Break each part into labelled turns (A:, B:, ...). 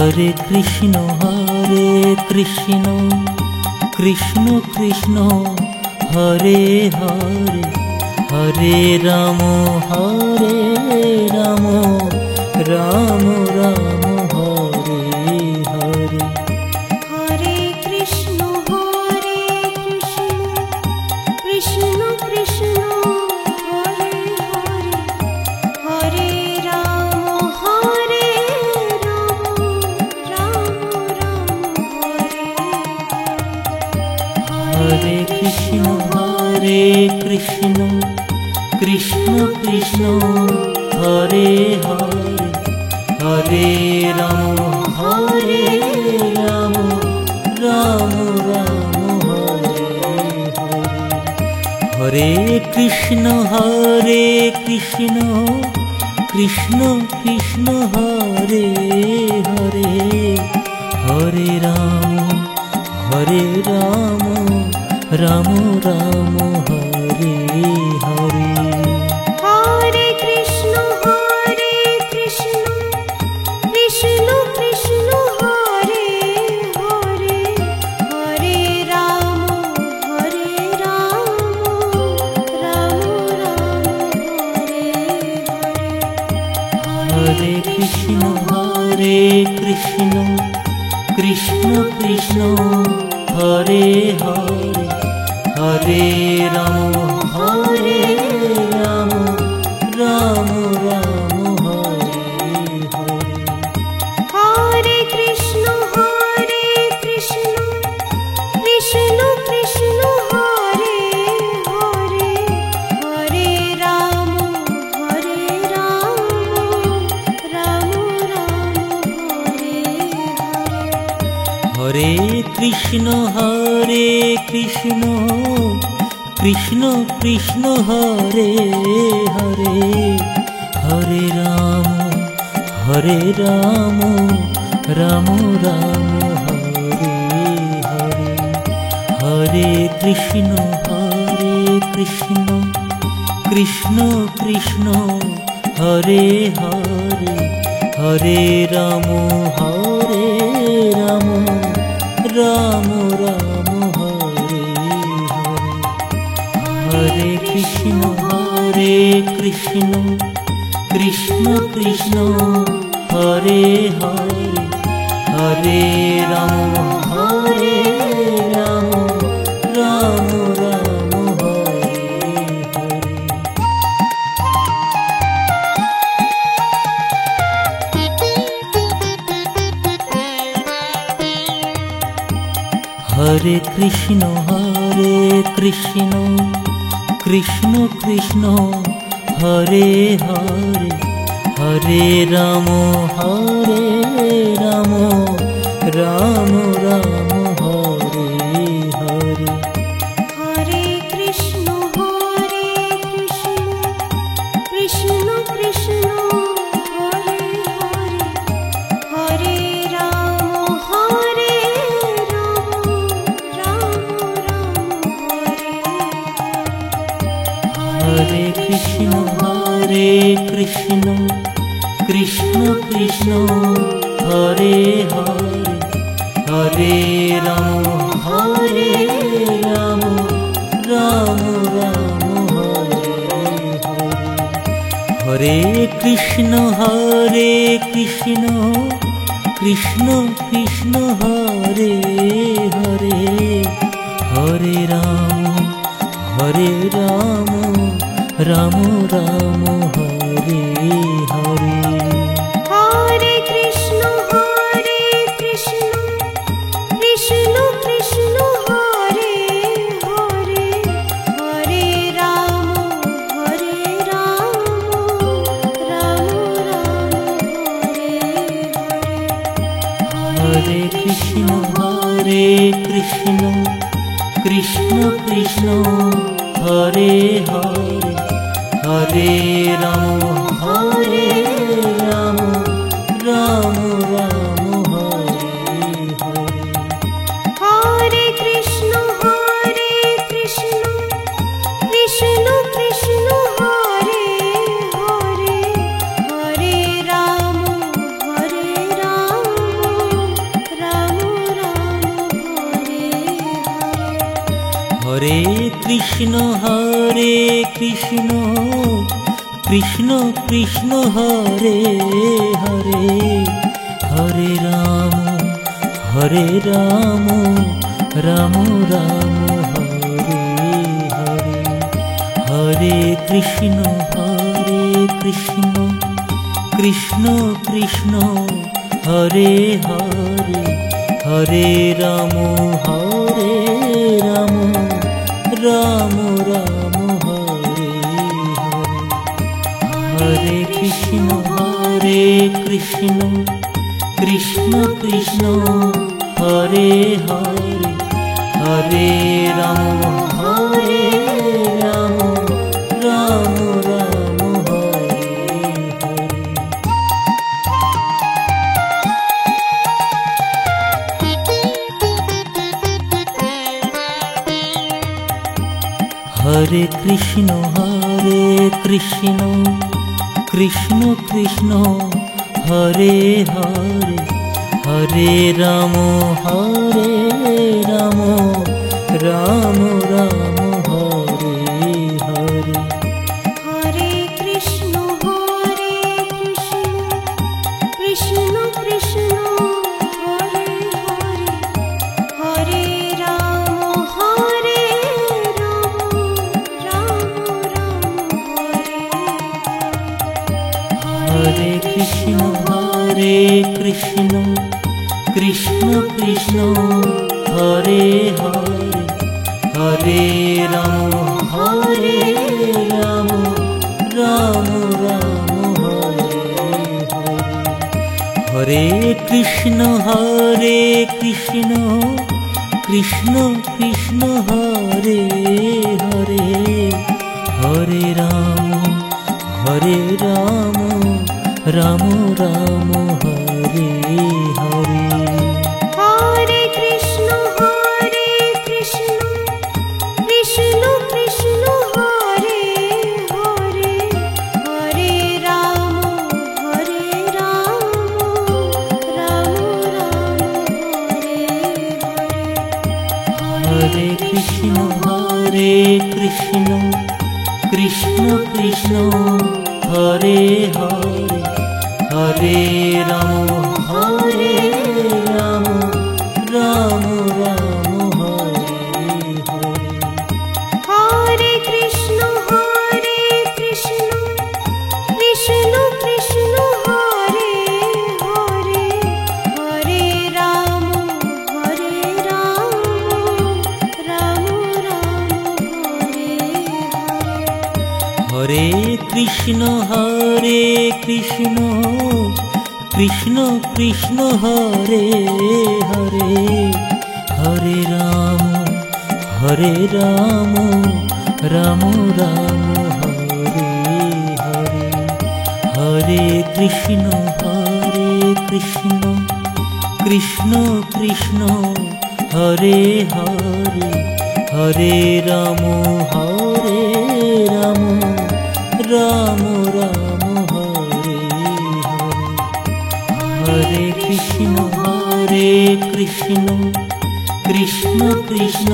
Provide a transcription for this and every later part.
A: Hare Krishna Krishna Krishna Hare Hare Hare Ram Ram Ram Hare Hare.
B: Hare Krishna Krishna Krishna Hare Hare Hare Ram Ram Ram Hare
A: Hare Krishna Krishna Krishna Hare Hare Hare Ram Ram Ram Hare Hare. Hare Krishna Krishna Krishna Hare Hare Hare Ram Ram Ram Hare Hare.
B: Hare Krishna Krishna Krishna Hare Hare Hare Ram Ram Hare Hare.
A: Hare Krishna Krishna Krishna Hare Hare Hare Ram Ram Ram Hare Hare.
B: Hare Krishna Krishna Krishna Hare Hare Hare Ram Ram Hare Hare.
A: Hare Krishna Krishna Krishna Hare Hare Hare Ram Ram Ram Hare Hare. Hare Krishna Krishna Krishna Hare Hare Hare Ram Ram Ram Hare Hare. Hare Krishna Krishna Krishna Hare Hare Hare Ram Ram Ram Hare Hare. Hare Krishna Krishna Krishna Hare Hare Hare Ram Ram Ram Hare Hare.
B: Hare Krishna Krishna Krishna Hare Hare Hare Ram Ram Hare
A: Hare Krishna Krishna Krishna Hare Hare Hare Ram Ram Ram Hare Hare. Hare Krishna Krishna Krishna Hare Hare Hare Ram Ram Ram Hare Hare.
B: Hare Krishna Krishna Krishna Hare Hare Hare Ram Ram Hare Hare.
A: Hare Krishna Krishna Krishna Hare Hare Hare Ram Ram Ram Hare Hare.
B: Hare Krishna Krishna Krishna Hare Hare Hare Ram
A: Hare Krishna Krishna Krishna Hare Hare, Hare Ram Ram Ram Hare Hare, Hare Krishna Krishna Krishna Hare Hare, Hare Ram Ram Ram Hare Hare, Hare Krishna Krishna Krishna Hare Hare, Hare Ram Ram Ram Hare Hare. Hare Krishna Krishna Krishna Hare Hare, Hare Ram Ram Ram Hare Hare,
B: Hare Krishna Krishna Krishna Hare Hare, Hare Ram Ram Hare
A: Hare Krishna Krishna Krishna Hare Hare, Hare Ram Ram Ram Hare Hare, Hare Krishna Krishna Krishna Hare Hare, Hare Ram Ram Ram Hare Hare,
B: Hare Krishna Krishna Krishna Hare Hare, Hare Ram Ram Hare Hare,
A: Hare Krishna Krishna Krishna Hare Hare, Hare Ram Ram Ram Hare Hare,
B: Hare Krishna Krishna Krishna Hare Hare, Hare Ram Ram Hare Hare,
A: Hare Krishna Krishna Krishna Hare Hare, Hare Ram Ram Ram Hare Hare, Hare Krishna Krishna Krishna Hare Hare, Hare Ram Ram Ram Hare Hare, Hare Krishna Krishna Krishna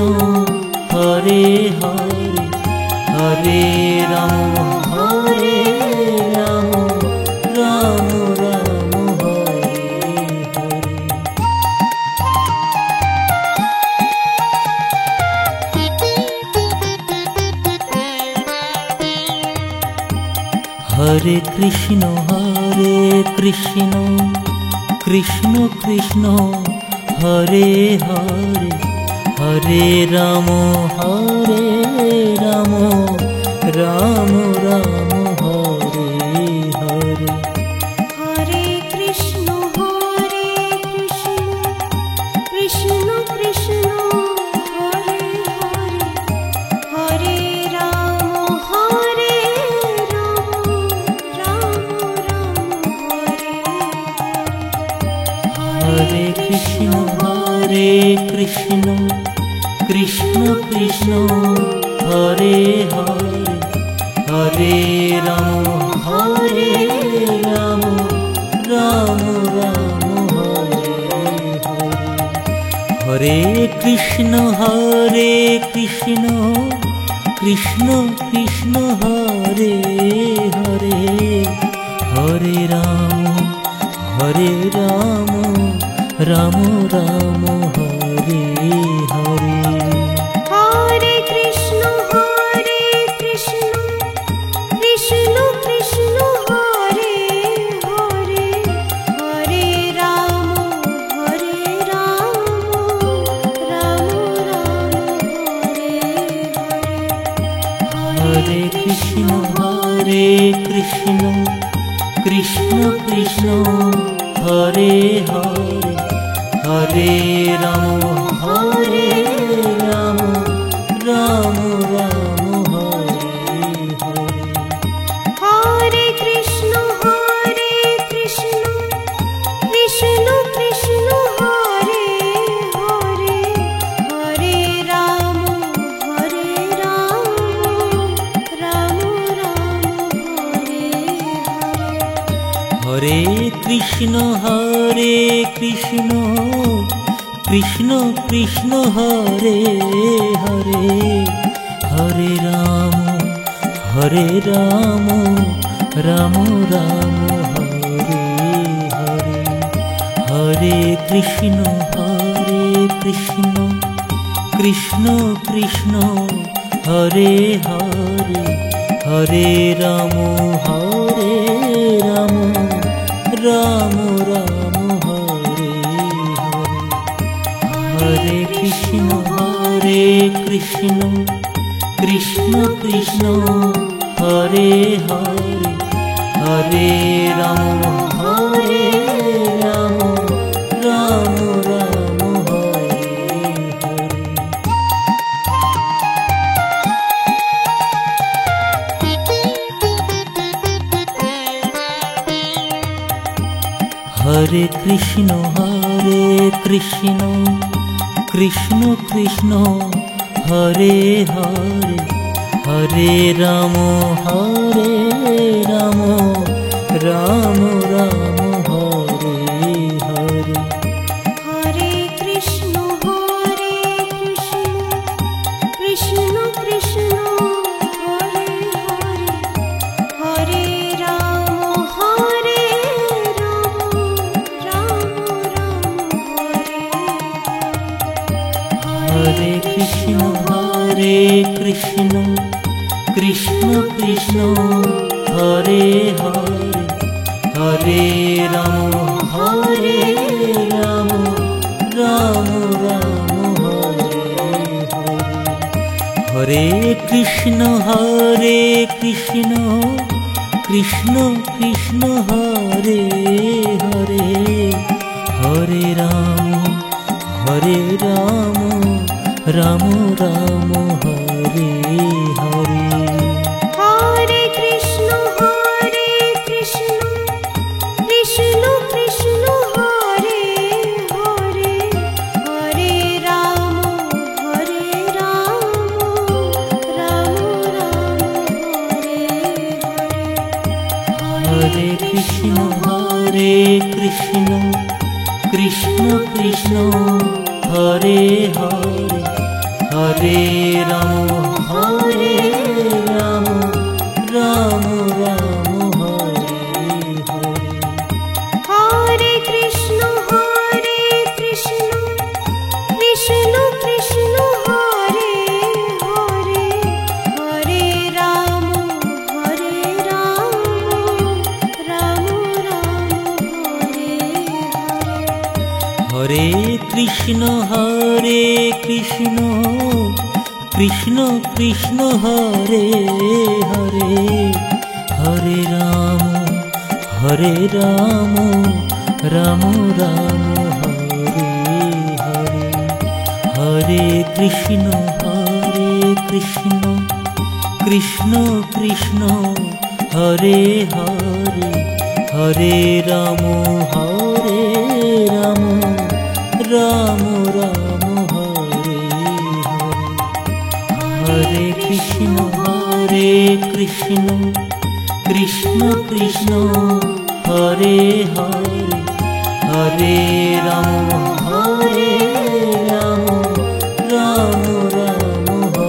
A: Hare Hare, Hare Ram Ram Ram Hare Hare. Hare Krishna Krishna Hare Hare, Hare Ram Ram Ram Hare Hare,
B: Hare Krishna Krishna Krishna Hare Hare, Hare Ram Ram Hare
A: Hare Krishna Krishna Krishna Hare Hare, Hare Ram Ram Ram Hare Hare, Hare Krishna Krishna Krishna Krishna Hare Hare Hare Ram Ram Ram Hare Hare
B: Hare Krishna Krishna Krishna Hare Hare Hare Ram Ram Ram Hare Hare
A: Hare Krishna Krishna Krishna Krishna Hare Hare Hare Ram Ram Ram Hare Hare
B: Hare Krishna Krishna Krishna Hare Hare Hare Ram Ram Ram Hare
A: Hare Krishna Krishna Krishna Krishna Hare Hare Hare Ram Ram Ram Hare Hare Hare Krishna Krishna Krishna Krishna Hare Hare Hare Ram Ram Ram Hare Hare Hare Krishna Krishna Krishna Krishna Hare Hare Hare Ram Ram Ram Hare Hare Hare Krishna Krishna Krishna Krishna Hare Hare Hare Ram Ram Ram Hare Hare
B: Hare Krishna Krishna Krishna Hare Hare Hare Ram Ram Hare
A: Hare Krishna Krishna Krishna Krishna Hare Hare Hare Ram Ram Ram Hare Hare Hare Krishna Krishna Krishna Krishna Hare Hare Hare Ram Ram Ram Hare Hare
B: Hare Krishna Krishna Krishna Hare Hare Hare Ram Ram Hare Hare
A: Hare Krishna Krishna Krishna Krishna Hare Hare Hare Ram Ram Ram Hare Hare
B: Hare Krishna Krishna Krishna Hare Hare Hare Ram Ram Hare
A: Hare Krishna Krishna Krishna Krishna Hare Hare Hare Ram Ram Ram Hare Hare Hare Krishna Krishna Krishna Krishna Hare Hare Hare Ram Ram Ram Hare Hare Hare Krishna Krishna Krishna Krishna Hare Hare Hare Ram Ram Ram Hare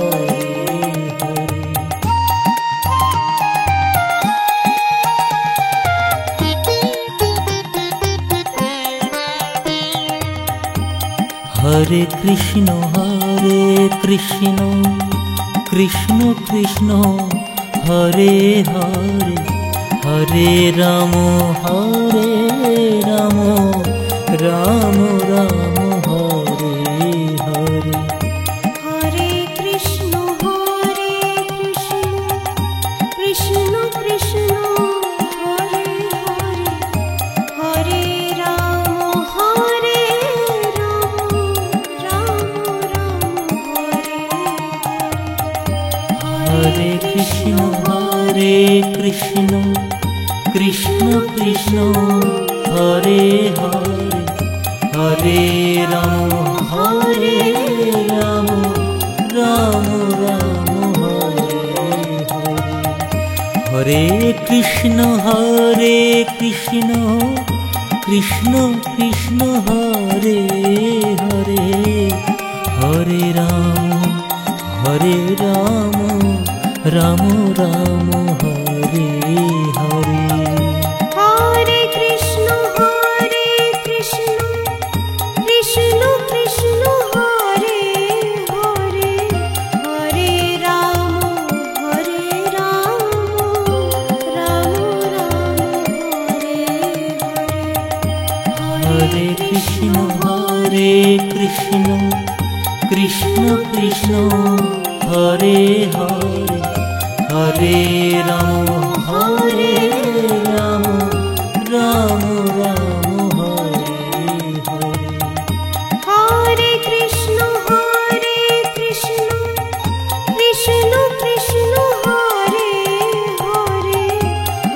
A: Krishna Krishna Krishna Hare Hare Hare Ram Ram Ram Hare Hare
B: Hare Krishna Krishna Krishna Hare Hare Hare Ram Ram Ram Hare
A: Hare Krishna Krishna Krishna Hare Hare Hare Ram Ram Ram Hare Hare Hare Krishna Krishna Krishna Hare Hare Hare Ram Ram Ram Hare Hare
B: Hare Krishna Krishna Krishna Hare Hare Hare Ram Ram Ram Hare Hare
A: Hare Krishna Krishna Krishna Hare Hare Hare Ram Ram Ram Hare Hare
B: Hare Krishna Krishna Krishna Hare Hare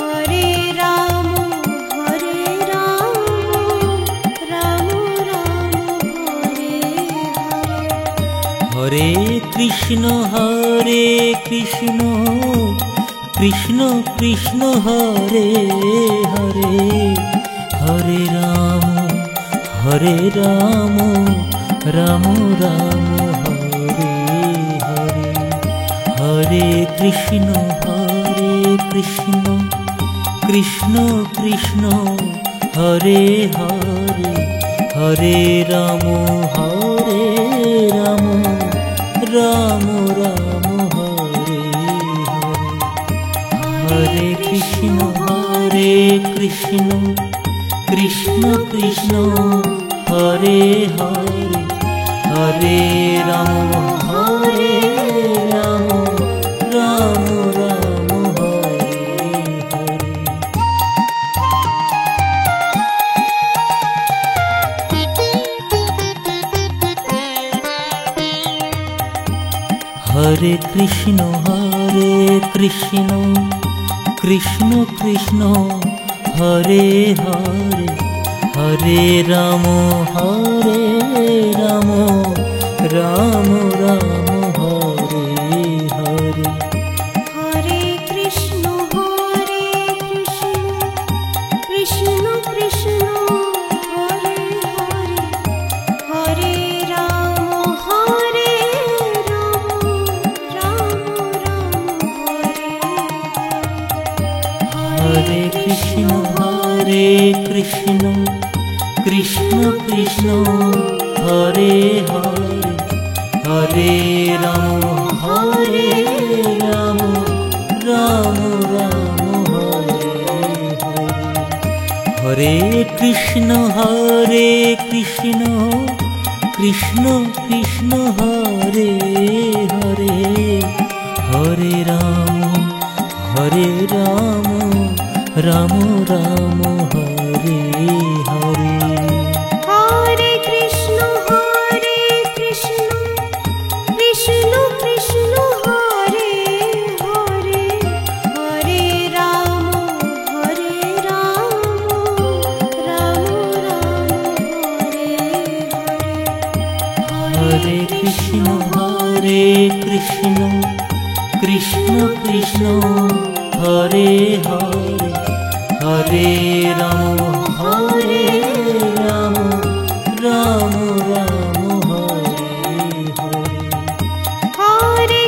B: Hare Ram Ram Ram Hare Hare
A: Hare Krishna Krishna Krishna Hare Hare Hare Ram Ram Ram Hare Hare Hare Krishna Krishna Krishna Hare Hare Hare Ram Ram Ram Hare Hare Hare Krishna Krishna Krishna Hare Hare Hare Ram Ram Ram Hare Hare Hare Krishna Krishna Krishna Hare Hare Hare Ram Ram Ram Hare Hare
B: Hare Krishna Krishna Krishna Hare Hare Hare Ram Ram Hare
A: Hare Krishna Krishna Krishna Hare Hare Hare Ram Ram Ram Hare Hare Hare Krishna Krishna Krishna Hare Hare Hare Ram Ram Ram Hare Hare
B: Hare Krishna Krishna Krishna Hare Hare Hare Ram Ram Ram Hare Hare
A: Hare Krishna Krishna Hare Hare Hare Ram Ram Ram Hare Hare
B: Hare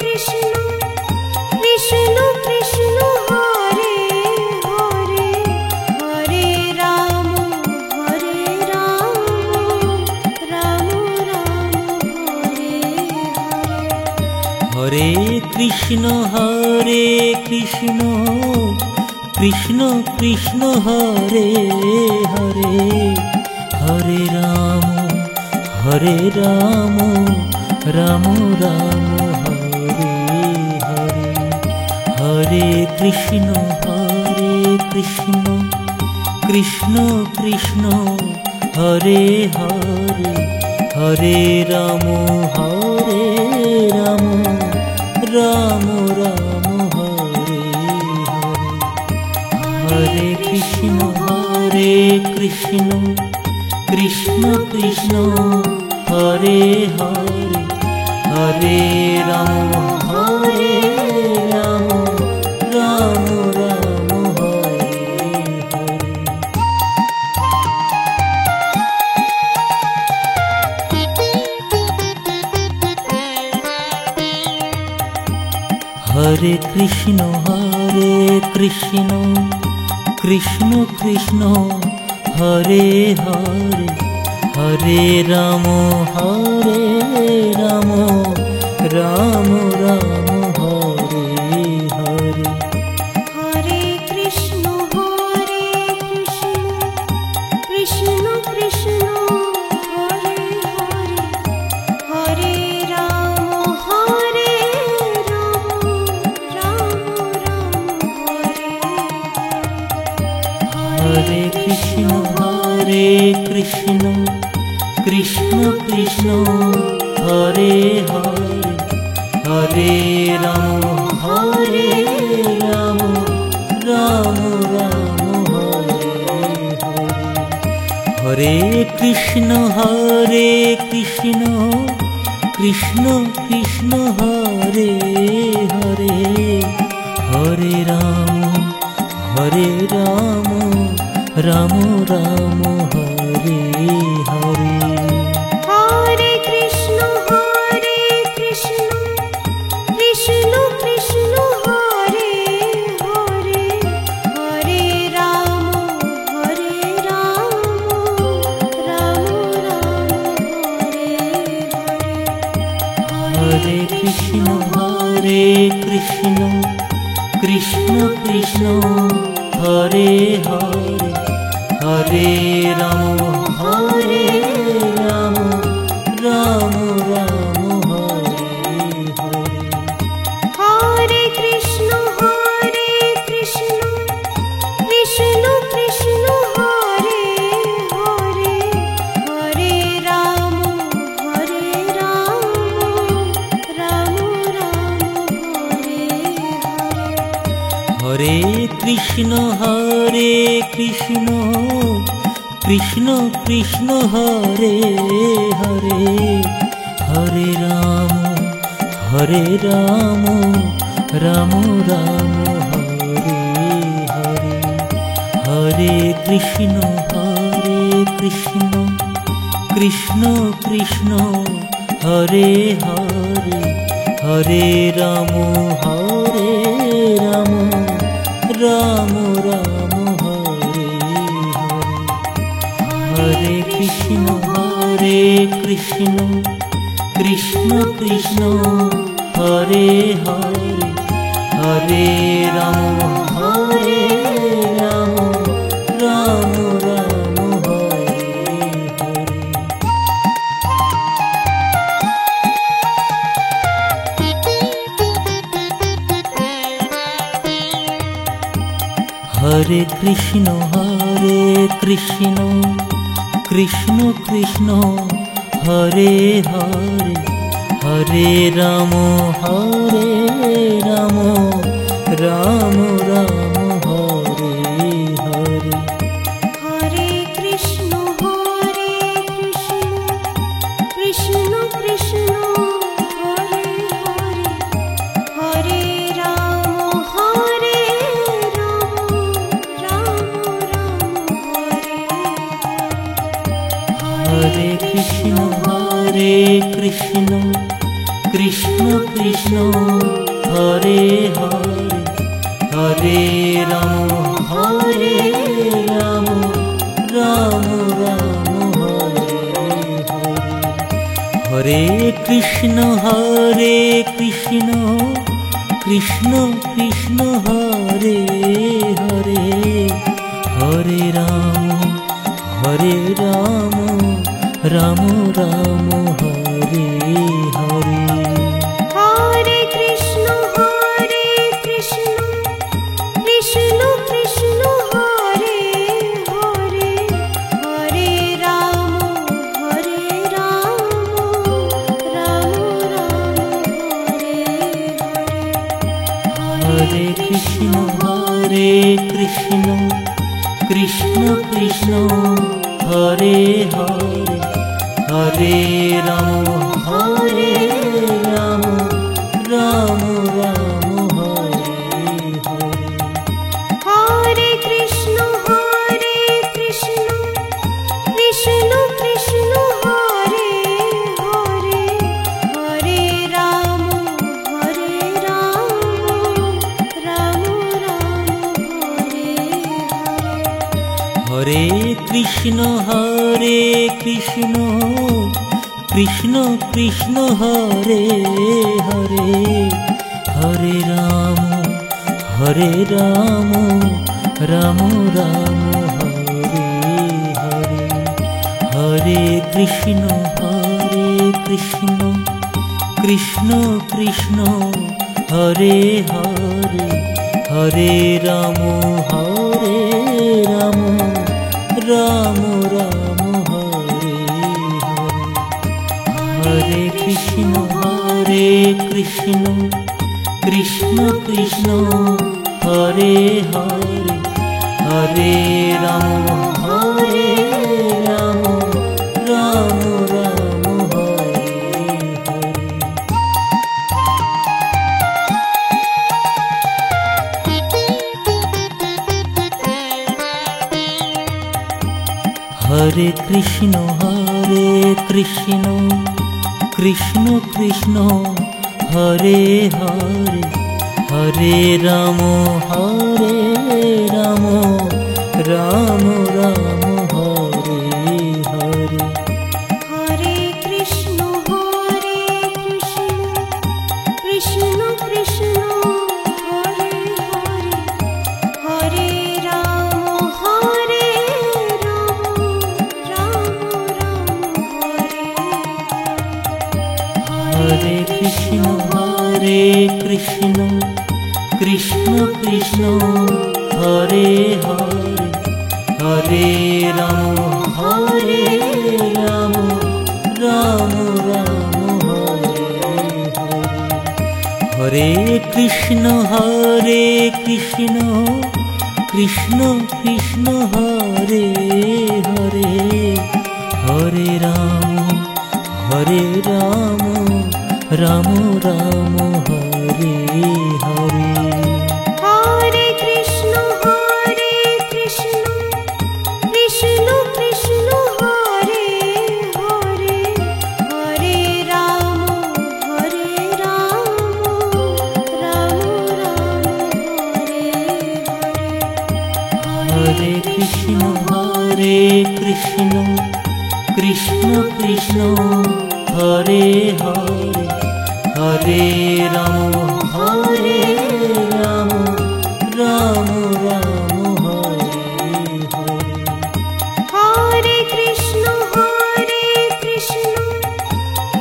B: Krishna Krishna Krishna Hare Hare Hare Ram
A: Hare Krishna Krishna Krishna Hare Hare, Hare Ram Ram Ram Hare Hare, Hare Krishna Krishna Krishna Hare Hare, Hare Ram Ram Ram Hare Hare, Hare Krishna Krishna Krishna Hare Hare, Hare Ram Ram Ram Hare Hare. Hare Krishna Krishna Krishna Hare Hare, Hare Ram Ram Ram Hare Hare.
B: Hare Krishna Krishna Krishna Hare Hare, Hare Ram Ram Hare Hare.
A: Hare Krishna Krishna Krishna Hare Hare, Hare Ram Ram Ram Hare Hare. Hare Krishna Krishna Krishna Hare Hare, Hare Ram Ram Ram Hare Hare.
B: Hare Krishna Krishna Krishna Hare Hare, Hare Ram Ram Ram Hare Hare.
A: Hare Krishna Krishna Krishna Hare Hare, Hare Ram Ram Ram Hare Hare.
B: Hare Krishna Krishna Krishna Hare Hare, Hare Ram Ram Ram Hare Hare.
A: Hare Krishna Krishna Krishna Hare Hare, Hare Ram Ram Ram Hare Hare. Hare Krishna Krishna Krishna Hare Hare, Hare Ram Ram Ram Hare Hare. Hare Krishna Krishna Krishna Hare Hare, Hare Ram Ram Ram Hare Hare. Hare Krishna Krishna Krishna Hare Hare, Hare Ram Ram Ram Hare Hare.
B: Hare Krishna Krishna Krishna Hare Hare, Hare Ram Ram Hare Hare.
A: Hare Krishna Krishna Krishna Hare Hare, Hare Ram Ram Ram Hare Hare. Hare Krishna Krishna Krishna Hare Hare, Hare Ram Ram Ram Hare Hare.
B: Hare Krishna Krishna Krishna Hare Hare, Hare Ram Ram Ram Hare Hare.
A: Hare Krishna Krishna Krishna Hare Hare, Hare Ram Ram Ram Hare Hare.
B: Hare Krishna Krishna Krishna Hare Hare, Hare Ram Ram Ram Hare Hare.
A: Hare Krishna Krishna Krishna Hare Hare, Hare Ram Ram Ram Hare Hare. Hare Krishna Krishna Krishna Hare Hare, Hare Ram Ram Ram Hare Hare. Hare Krishna Krishna Krishna Hare Hare, Hare Ram Ram Ram Hare Hare. Hare Krishna Krishna Krishna Hare Hare, Hare Ram Ram Ram Hare Hare.
B: Hare Krishna Krishna Krishna Hare Hare, Hare Ram Ram Hare Hare.
A: Hare Krishna Krishna Krishna Hare Hare, Hare Ram Ram Ram Hare Hare. Hare Krishna Krishna Krishna Hare Hare, Hare Ram Ram Ram Hare Hare.
B: Hare Krishna Krishna Krishna Hare Hare, Hare Ram Ram Ram Hare Hare.
A: Hare Krishna Krishna Krishna Hare Hare, Hare Ram Ram Ram Hare Hare.
B: Hare Krishna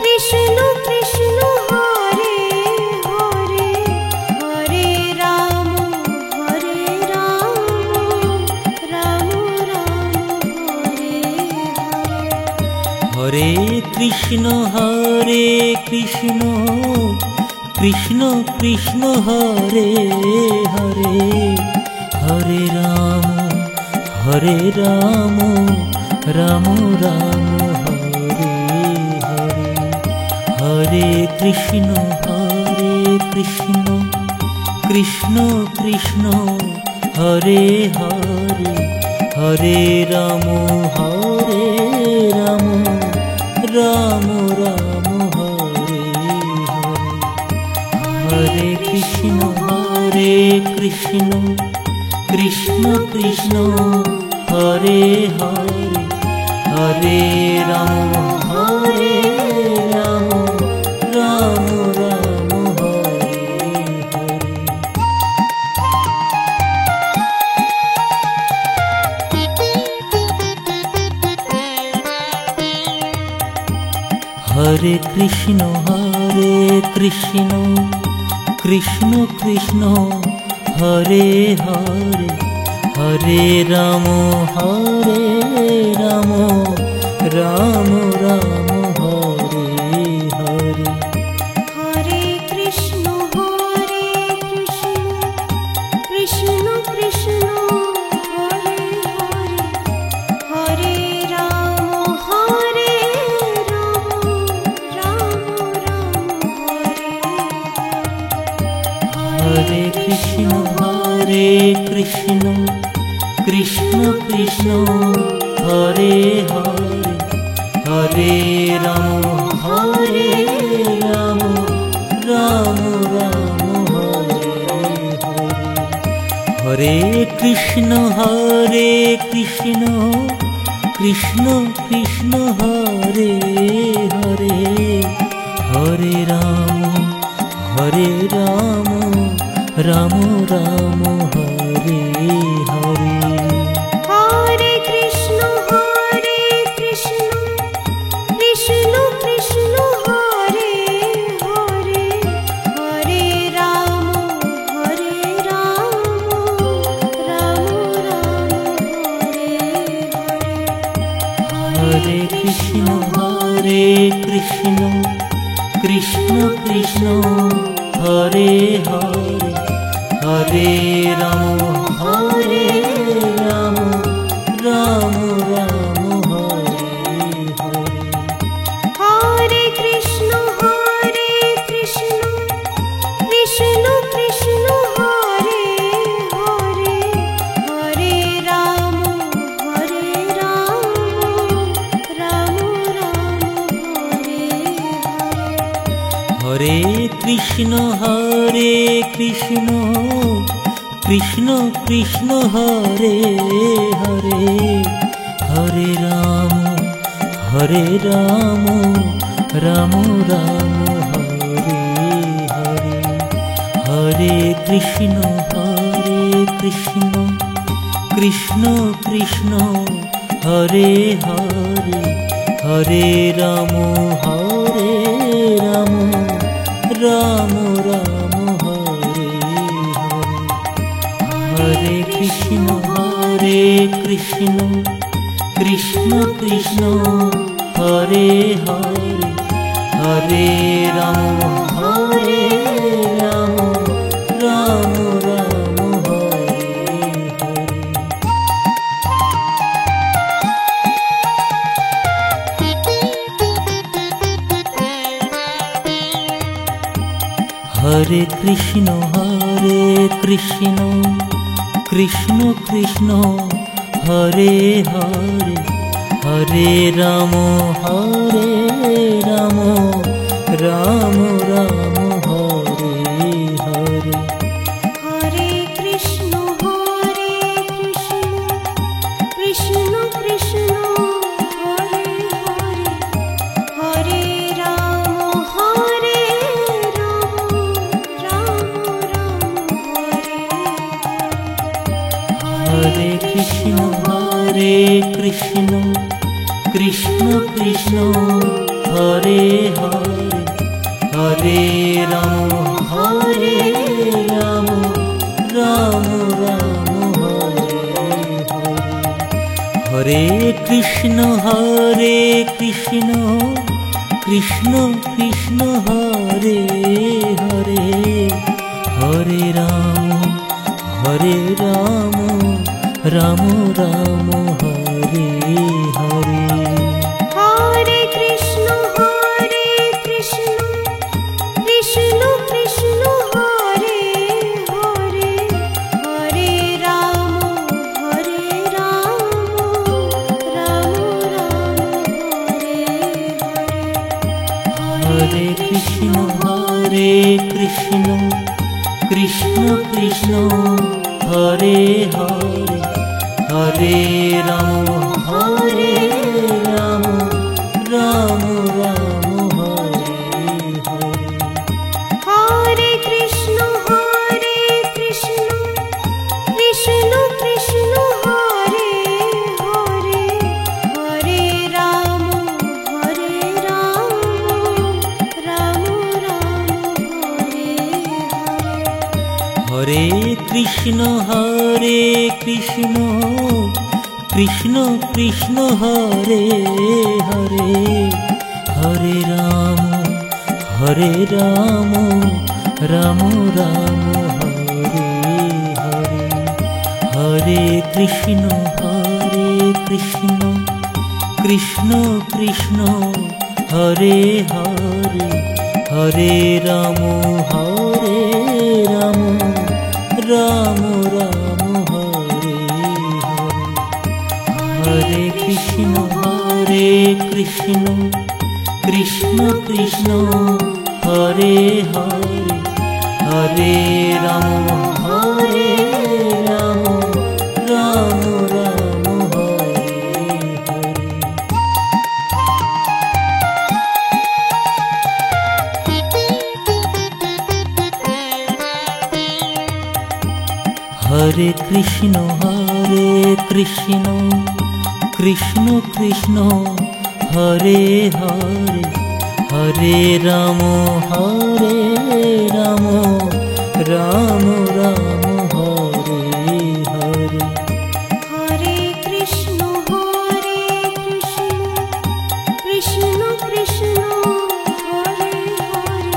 B: Krishna Krishna Hare Hare, Hare Ram Ram Ram Hare Hare.
A: Hare Krishna Krishna Hare Hare, Hare Ram Ram Ram Hare Hare. Hare Krishna Krishna Hare Hare, Hare Ram Ram Ram Hare Hare. Hare Krishna Krishna Hare Hare, Hare Ram Krishna Krishna Krishna Hare Hare Hare Ram Ram Ram Hare Hare
B: Hare Krishna Krishna Krishna Hare Hare Hare Ram Ram Ram Hare
A: Hare Krishna Krishna Krishna Hare Hare Hare Ram Ram Ram Hare Hare Hare Krishna Krishna Krishna Hare Hare Hare Ram Ram Ram Hare Hare
B: Hare Krishna Krishna Krishna Hare Hare Hare Ram Ram Ram Hare Hare
A: Hare Krishna Krishna Krishna Hare Hare Hare Ram Ram Ram Hare Hare
B: Hare Krishna Krishna Krishna Hare Hare Hare Ram Ram Ram Hare
A: Hare Krishna Krishna Hare Hare Hare Ram Ram Ram Hare Hare Hare Krishna Krishna Hare Hare Hare Ram Ram Ram Hare Hare Hare Krishna Krishna Hare Hare Hare Ram Ram Ram Hare Hare Hare Krishna Krishna Hare Hare Hare Ram Ram Ram Hare Hare
B: Hare Krishna Krishna Krishna Hare Hare Hare Ram Ram Hare
A: Hare Krishna Krishna Hare Hare Hare Ram Ram Ram Hare Hare Hare Krishna Krishna Hare Hare Hare Ram Ram Ram Hare Hare
B: Hare Krishna Krishna Krishna Hare Hare Hare Ram Ram Ram Hare Hare
A: Hare Krishna Krishna Hare Hare Hare Ram Ram Ram Hare Hare
B: Hare Krishna Krishna Krishna Hare Hare Hare Ram Ram
A: Hare Krishna Krishna Krishna Hare Hare, Hare Ram Ram Ram Hare Hare, Hare Krishna Krishna Krishna Hare Hare, Hare Ram Ram Ram Hare Hare, Hare Krishna Krishna Krishna Hare Hare, Hare Ram Ram Ram Hare Hare. Hare Krishna Krishna Krishna Hare Hare, Hare Ram Ram Ram Hare Hare,
B: Hare Krishna Krishna Krishna Hare Hare,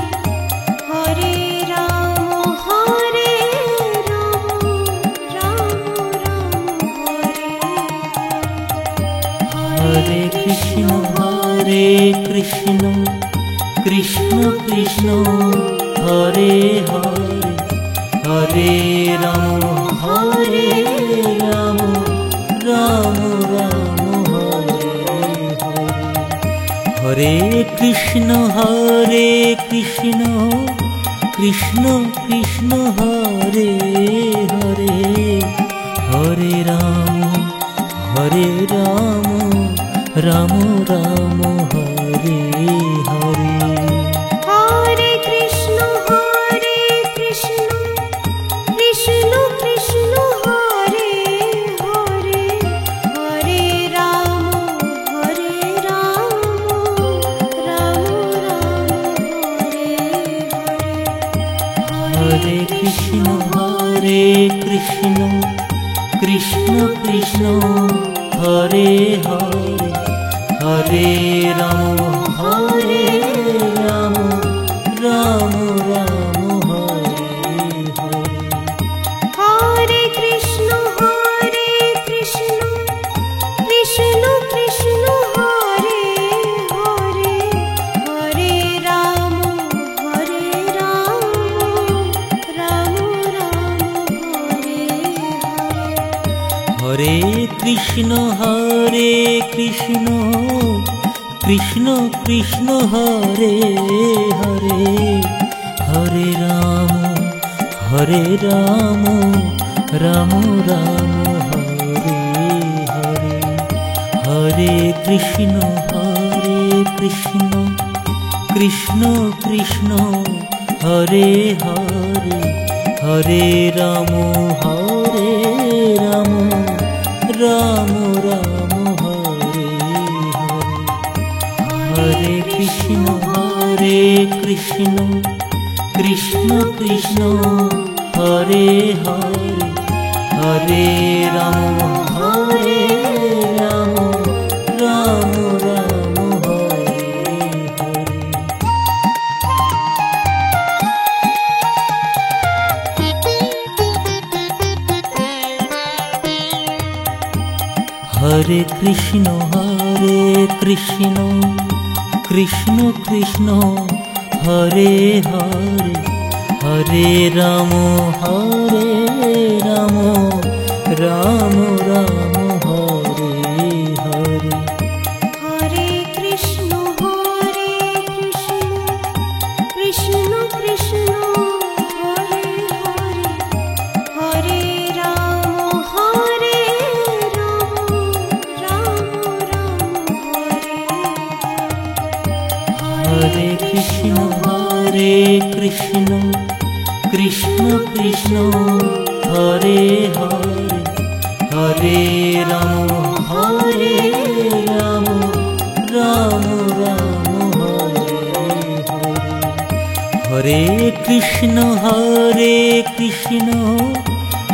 B: Hare Ram Ram Hare Hare,
A: Hare Krishna Krishna Krishna Hare Hare, Hare Ram Ram Ram Hare Hare, Hare Krishna Krishna Krishna Hare Hare, Hare Ram Ram Ram Hare Hare,
B: Hare Krishna Krishna Krishna Hare Hare, Hare Ram Ram Ram Hare Hare,
A: Hare Krishna Krishna Krishna Hare Hare, Hare Ram Ram Ram Hare Hare,
B: Hare Krishna Krishna Krishna Hare Hare, Hare Ram Ram Ram Hare Hare,
A: Hare Krishna Krishna Krishna Hare Hare, Hare Ram Ram Ram Hare Hare, Hare Krishna Krishna Krishna Hare Hare, Hare Ram Ram Ram Hare Hare, Hare Krishna Krishna Krishna Hare Hare, Hare Ram Ram Ram Hare Hare. Hare Krishna Krishna Krishna Hare Hare, Hare Ram Ram Ram Hare Hare,
B: Hare Krishna Krishna Krishna Hare Hare, Hare Ram Ram Hare Hare,
A: Hare Krishna Krishna Krishna Hare Hare, Hare Ram Ram Ram Hare Hare, Hare Krishna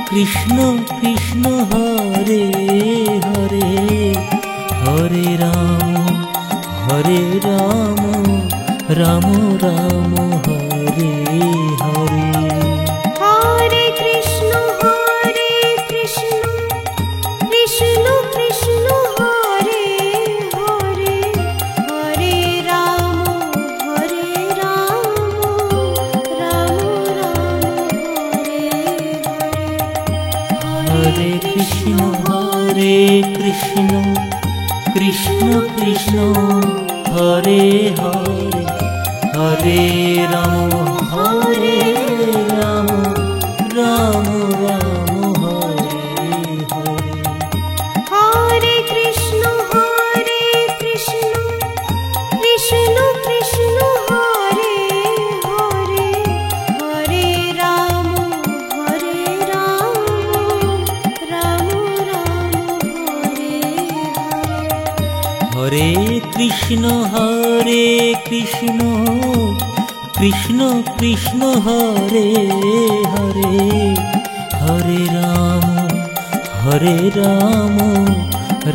A: Krishna Krishna Hare Hare, Hare Ram Ram Ram Hare Hare.
B: Hare Krishna Krishna Krishna Hare Hare, Hare Ram Ram Ram Hare Hare.
A: Hare Krishna Krishna Krishna Hare Hare, Hare Ram Ram Ram Hare Hare.
B: Hare Krishna Krishna Krishna Hare Hare, Hare Ram Ram Ram Hare Hare.
A: Hare Krishna Krishna Krishna Hare Hare, Hare Ram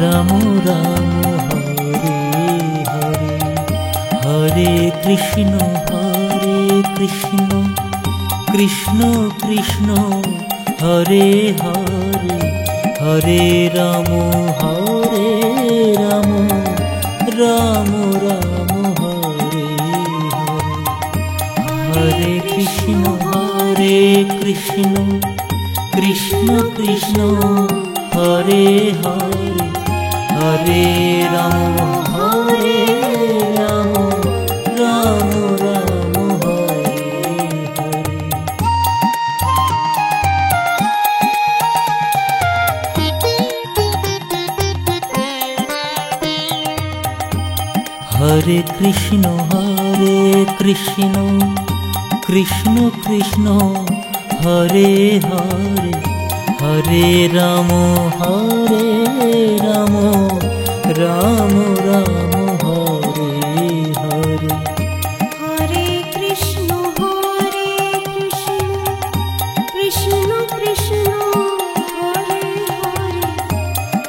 A: Ram Ram Hare Hare. Hare Krishna Krishna Krishna Hare Hare, Hare Ram Ram Ram Hare Hare. Hare Krishna Krishna Krishna Hare Hare, Hare Ram Ram Ram Hare Hare. Hare Krishna Krishna Krishna Hare Hare, Hare Ram Ram Ram Hare Hare.
B: Hare Krishna Krishna Krishna Hare Hare,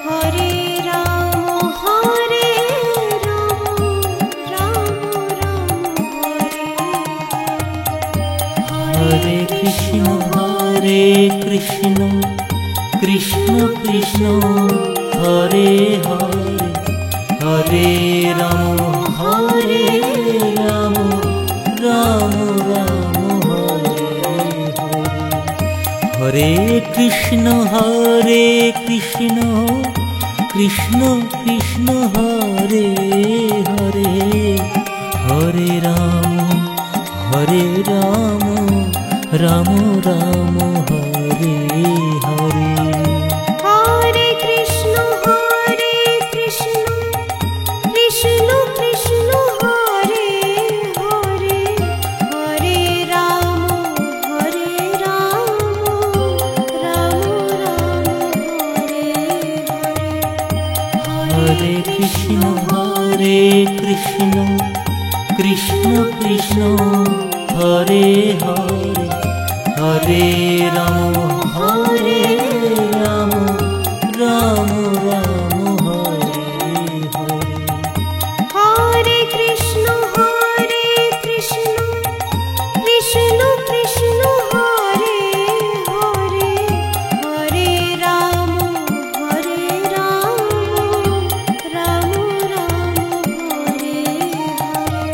B: Hare Ram Ram Hare Hare.
A: Hare Krishna Krishna Krishna Hare Hare, Hare Ram Ram Ram Hare Hare. Hare Krishna Krishna Krishna Hare Hare, Hare Ram Ram Ram Hare Hare.
B: Hare Krishna Krishna Krishna Hare Hare, Hare Ram Ram Ram Hare Hare.
A: Hare Krishna Krishna Krishna Hare Hare, Hare Ram Ram Ram Hare Hare.
B: Hare Krishna Krishna Krishna Hare Hare, Hare Ram Ram Ram Hare Hare.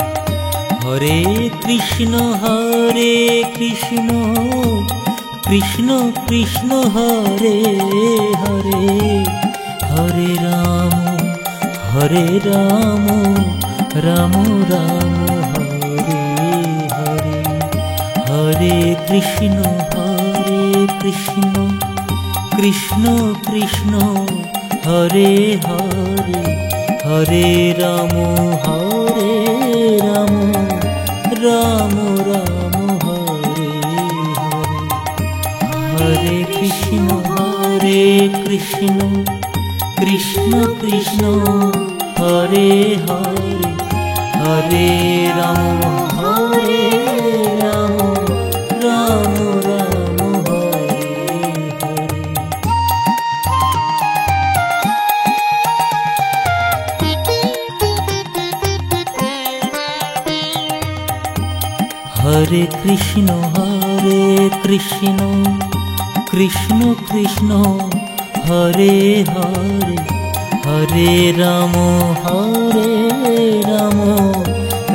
A: Hare Krishna Krishna Krishna Hare Hare, Hare Ram Ram Ram Hare Hare. Hare Krishna Krishna Hare Hare, Hare Ram Ram Ram Hare Hare. Hare Krishna Krishna Hare Hare, Hare Ram Ram Hare Krishna Krishna Krishna Hare Hare Hare Ram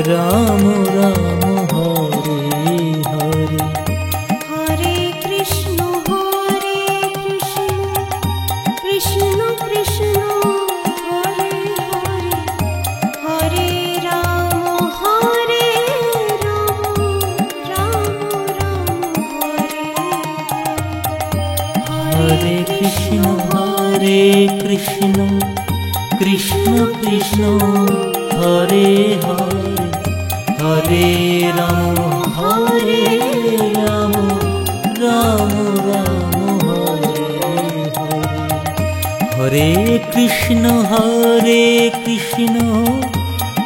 A: Ram Ram Hare Hare
B: Hare Krishna Krishna Krishna Hare Hare Hare Ram Ram Ram Hare
A: Hare Krishna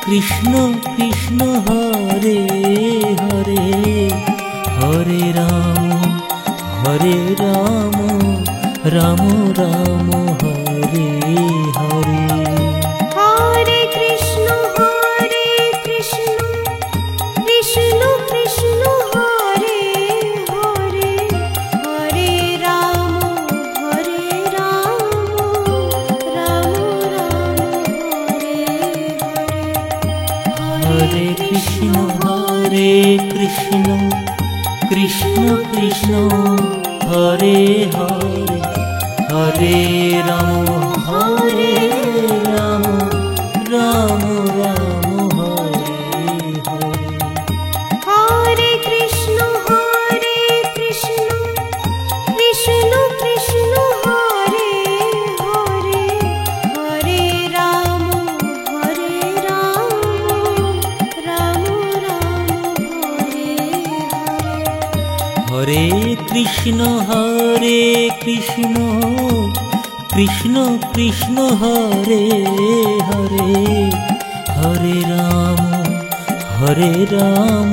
A: Krishna Krishna Hare Hare Hare Ram Ram Ram Hare Hare Hare Krishna Krishna Krishna Hare Hare Hare Ram Ram Ram Hare Hare
B: Hare Krishna Krishna Krishna Hare Hare Hare Ram Ram Ram Hare Hare
A: Hare Krishna Krishna Krishna Hare Hare Hare Ram Ram Ram Hare Hare
B: Hare Krishna Krishna Krishna Hare Hare Hare Ram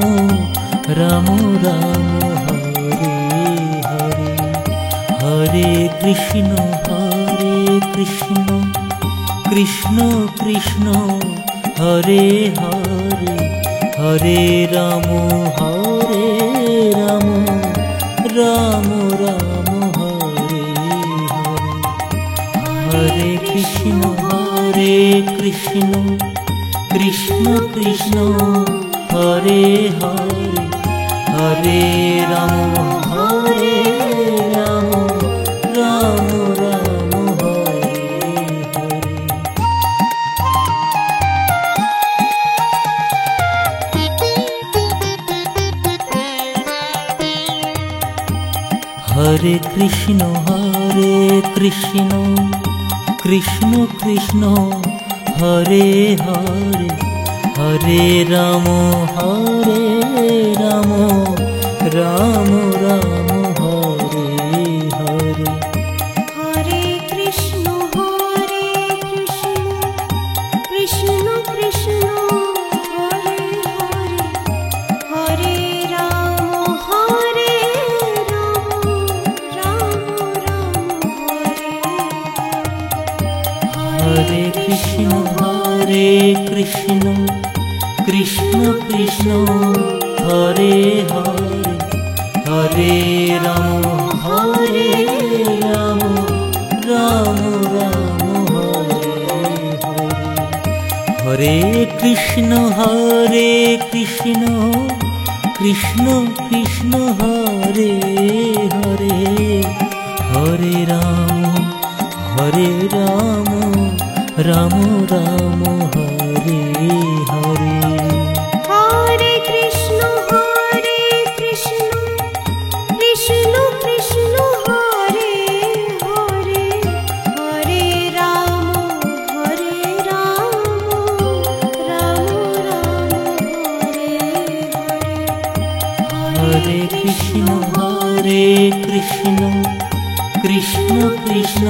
B: Ram Hare Hare
A: Hare Krishna Krishna Hare Hare Hare Ram Ram Ram Hare Hare Hare Krishna Krishna Krishna Hare Hare Hare Ram Ram Ram Hare Hare Hare Krishna Krishna Krishna Hare Hare Hare Ram Ram Ram Hare Hare Hare Krishna Krishna Krishna Hare Hare Hare Ram Ram Ram Hare Hare
B: Hare Krishna Krishna Krishna Hare Hare Hare Ram Ram Hare
A: Hare Krishna Krishna Krishna Hare Hare Hare Ram Ram Ram Hare Hare Hare Krishna Krishna Krishna Hare Hare Hare Ram Ram Ram Hare Hare
B: Hare Krishna Krishna Krishna Hare Hare Hare Ram Ram Hare Hare
A: Hare Krishna Krishna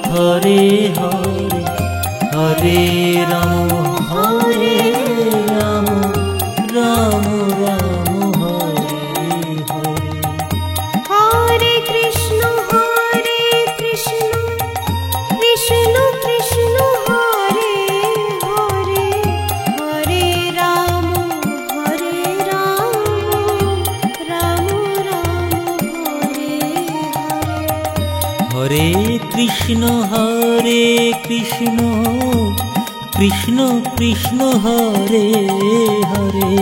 A: Hare Hare Hare Ram Ram Ram Hare Hare
B: Hare Krishna Krishna Krishna Hare Hare Hare Ram
A: Hare Krishna Krishna Krishna Hare Hare,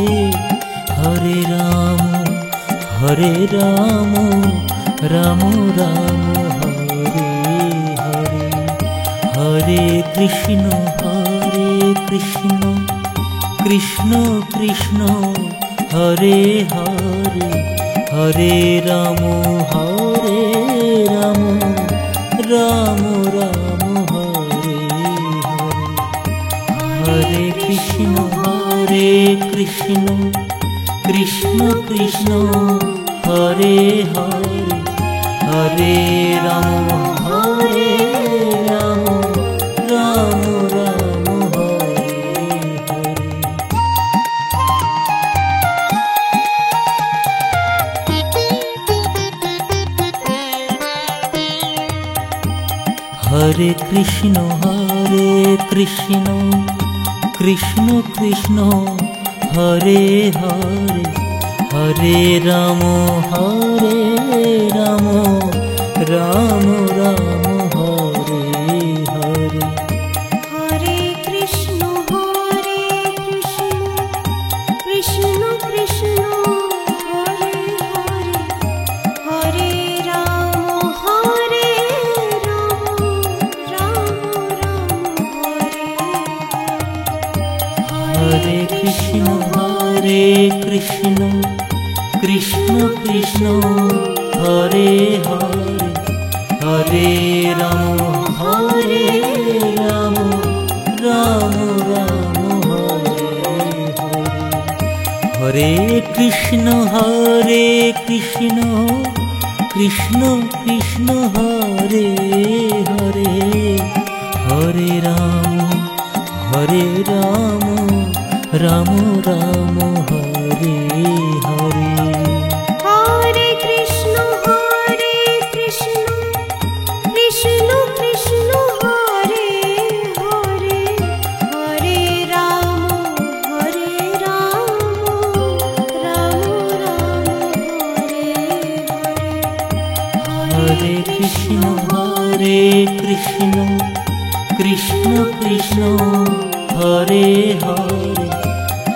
A: Hare Ram Ram Ram Hare Hare, Hare Krishna Krishna Krishna Hare Hare, Hare Ram Ram Ram Hare Hare, Hare Krishna Krishna Krishna Hare Hare, Hare Ram Ram Ram Hare Hare. Hare Krishna Krishna Krishna Hare Hare, Hare Ram Ram Ram Hare Hare.
B: Hare Krishna Krishna Krishna Hare Hare, Hare Ram Ram Hare Hare.
A: Hare Krishna Krishna Krishna Hare Hare, Hare Ram Ram Ram Hare Hare. Hare Krishna Krishna Krishna Hare Hare, Hare Ram Ram Ram Hare Hare.
B: Hare Krishna Krishna Krishna Hare Hare, Hare Ram Ram Ram Hare Hare.
A: Hare Krishna Krishna Krishna Hare Hare,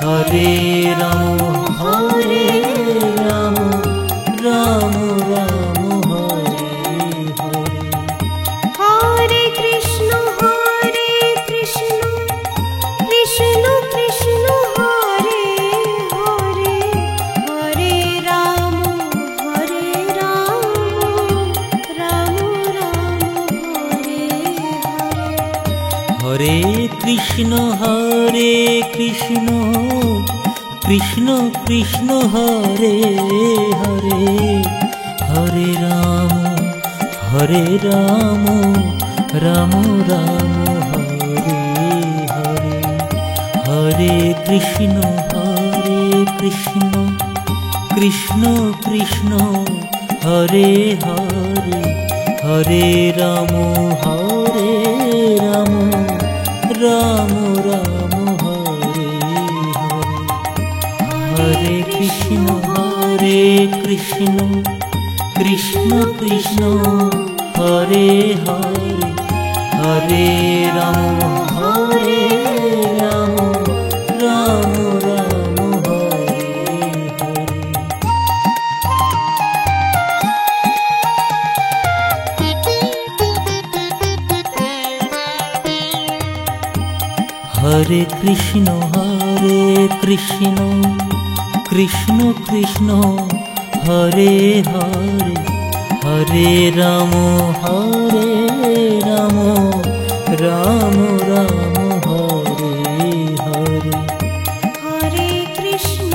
A: Hare Ram Ram Ram Hare Hare.
B: Hare Krishna Krishna Krishna Hare Hare, Hare Ram Ram Ram Hare Hare.
A: Hare Krishna Krishna Krishna Hare Hare, Hare Ram Ram Ram Hare Hare. Hare Krishna Krishna Krishna Hare Hare, Hare Ram Ram Ram Hare Hare. Hare Krishna Krishna Hare Hare, Hare Ram Ram Ram Hare Hare. Hare Krishna Krishna Hare Hare, Hare Ram Ram Ram Hare Hare.
B: Hare Krishna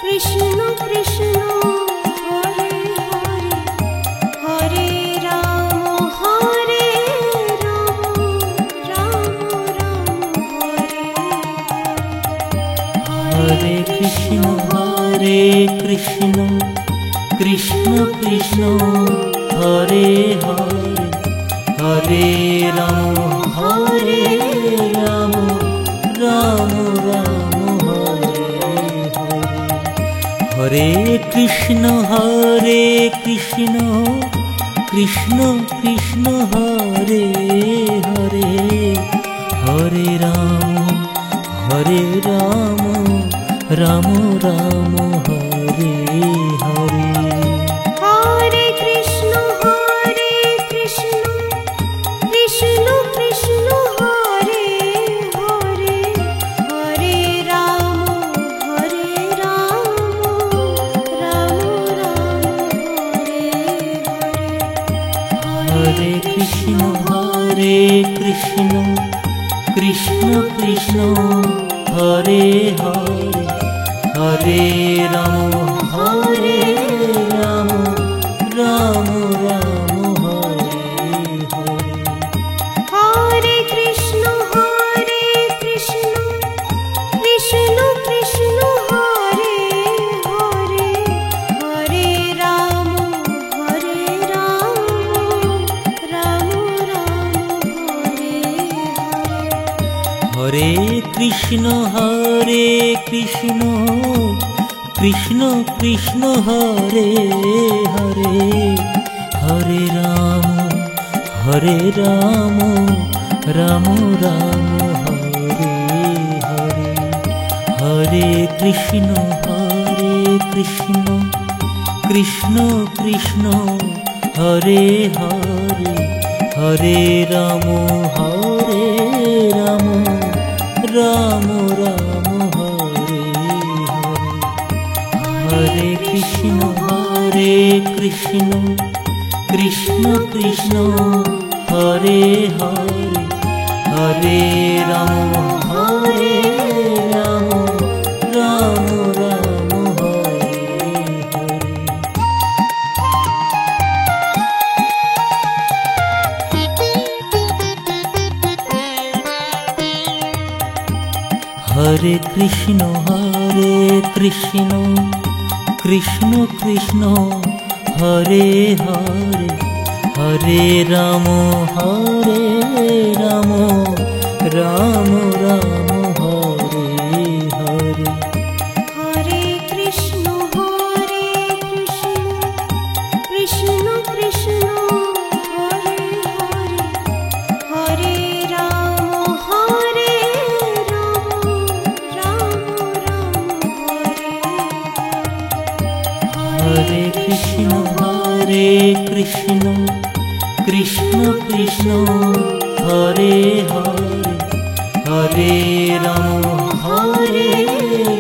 B: Krishna Krishna Hare Hare, Hare Ram Ram Hare Hare.
A: Hare Krishna Krishna Hare Hare, Hare Ram Ram Ram Hare Hare. Hare Krishna Krishna Krishna Hare Hare, Hare Ram Ram Ram Hare Hare.
B: Hare Krishna Krishna Krishna Hare Hare, Hare Ram Ram Ram Hare Hare.
A: Hare Krishna Krishna Krishna Hare Hare, Hare Ram Ram Ram Hare Hare.
B: Hare Krishna Krishna Krishna Hare Hare, Hare Ram Ram Ram Hare Hare.
A: Hare Krishna Krishna Krishna Hare Hare, Hare Ram Ram Ram Hare Hare. Hare Krishna Krishna Krishna Hare Hare, Hare Ram Ram Ram Hare Hare. Hare Krishna Krishna Krishna Hare Hare, Hare Ram Ram Ram Hare Hare. Hare Krishna Krishna Krishna Hare Hare, Hare Ram Ram Ram Hare Hare.
B: Hare Krishna Krishna Krishna Hare Hare, Hare Ram Ram Hare Hare.
A: Hare Krishna Krishna Krishna Hare Hare, Hare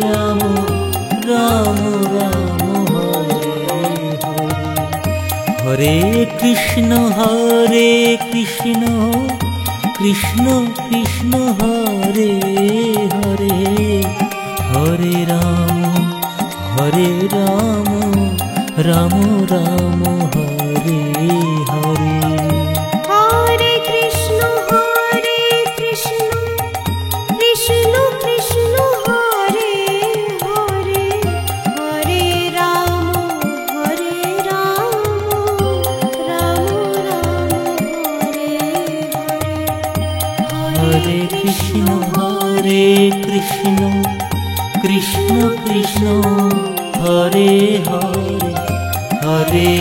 A: Ram Ram Ram Hare Hare. Hare Krishna Krishna Krishna Hare Hare, Hare Ram Ram Ram Hare Hare.
B: Hare Krishna Krishna Krishna Hare Hare, Hare Ram Ram Hare Hare.
A: Hare Krishna Krishna Krishna Hare Hare, Hare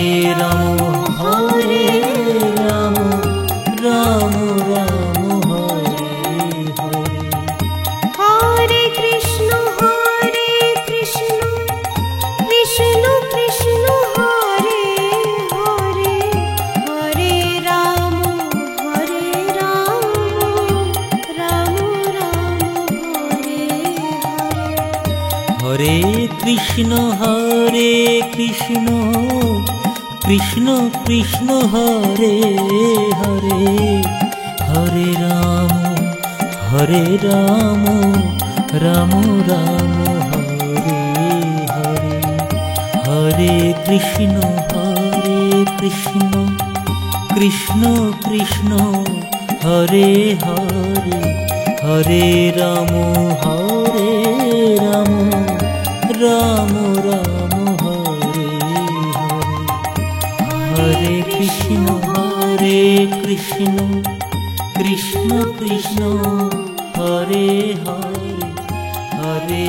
A: Ram Ram Ram Hare Hare.
B: Hare Krishna Krishna Krishna Hare Hare, Hare Ram Ram Hare Hare.
A: Hare Krishna Krishna Krishna Hare Hare, Hare Ram Ram Ram Hare Hare. Hare Krishna Krishna Hare Hare, Hare Ram Ram Ram Hare Hare. Hare Krishna Krishna Krishna Hare Hare, Hare